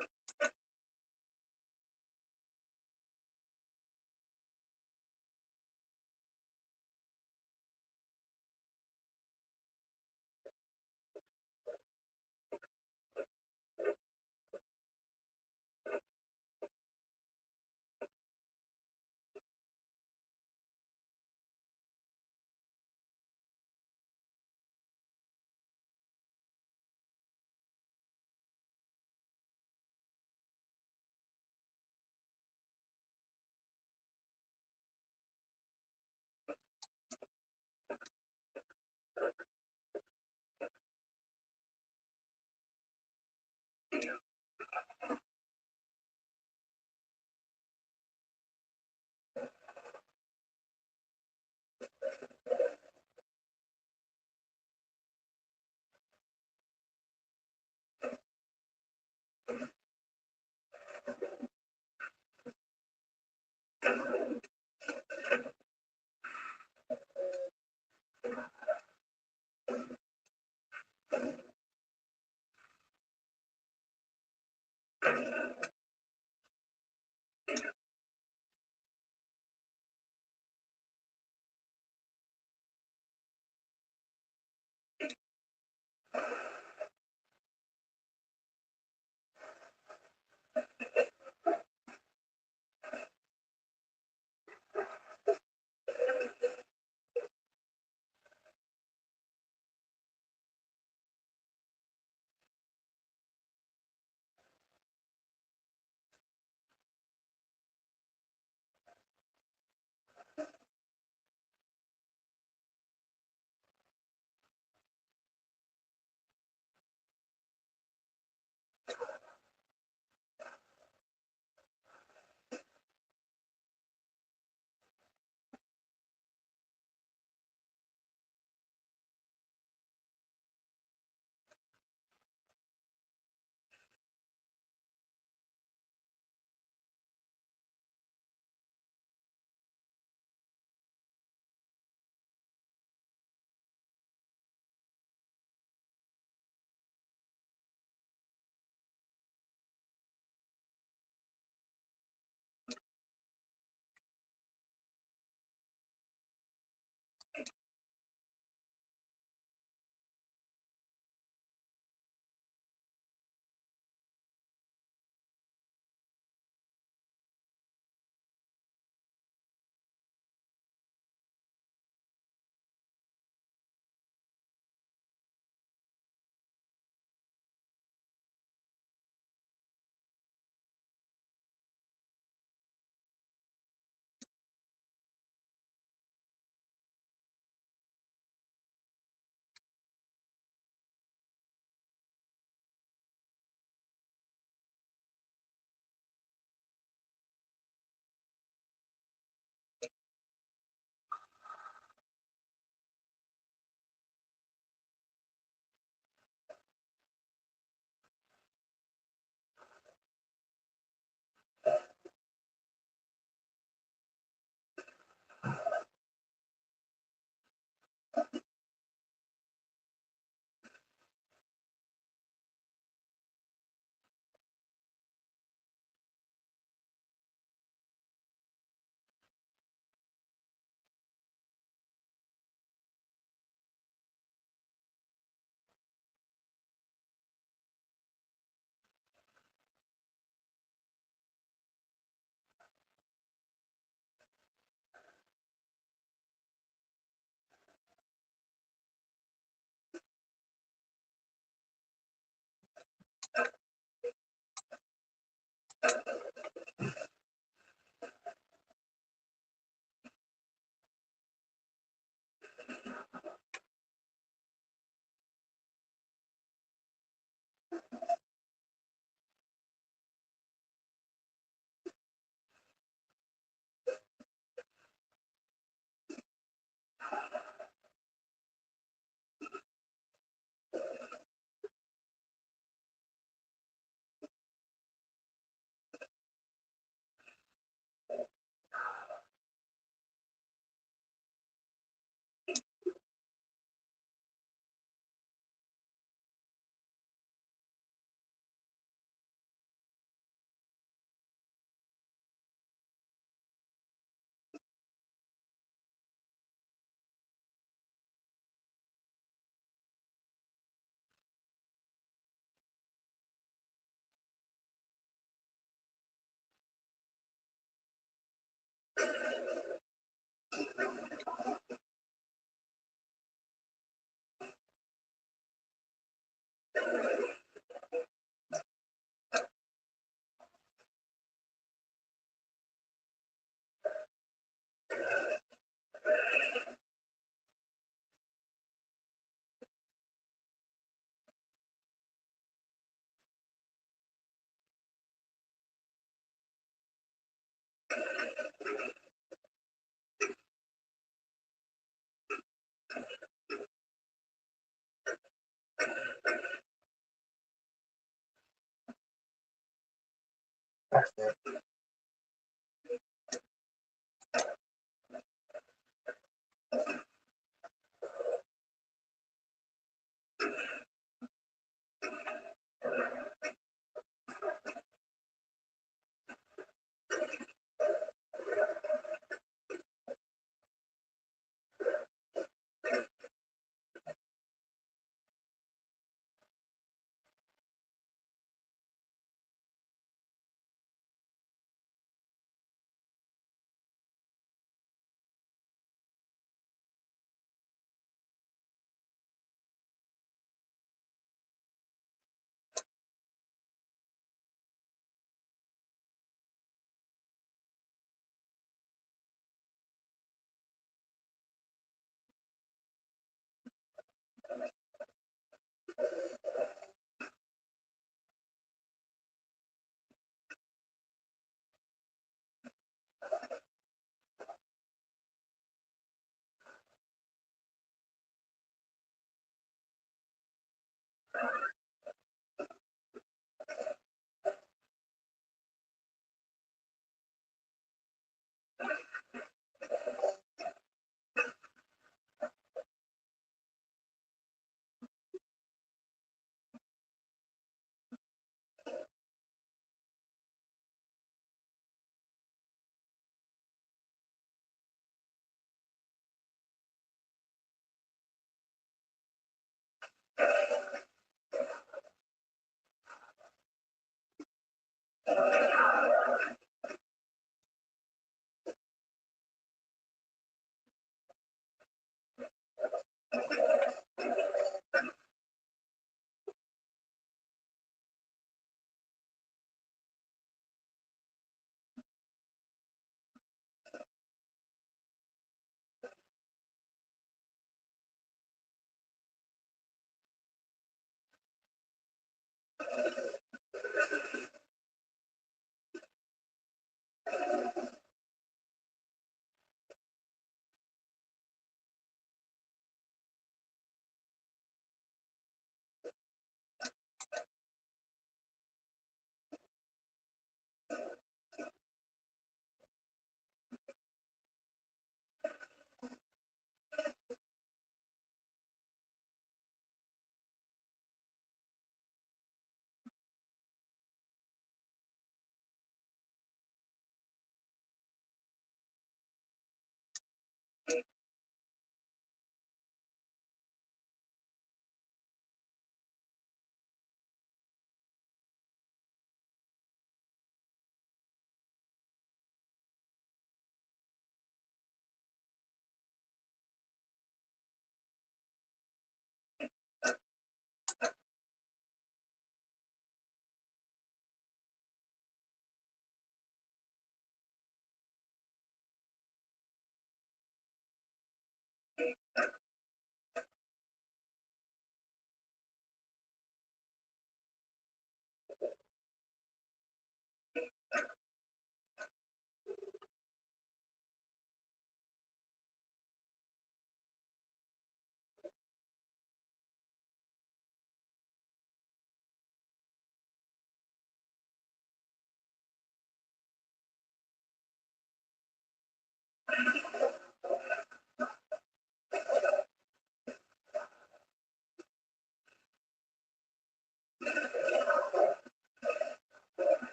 That's it.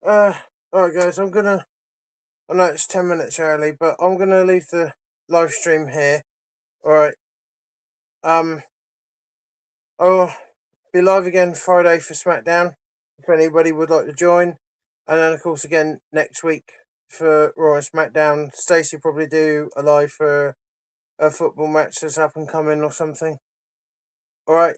Alright guys, I know it's 10 minutes early, but I'm gonna leave the live stream here. Alright. I'll be live again Friday for SmackDown, if anybody would like to join. And then of course again next week for Raw and SmackDown. Stacey probably do a live for a football match that's up and coming or something. Alright.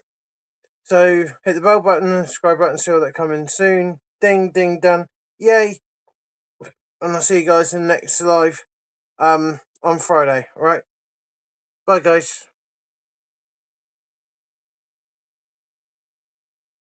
So hit the bell button, subscribe button, see all that coming soon. Ding ding done. Yay. And I'll see you guys in the next live on Friday. Alright. Bye guys.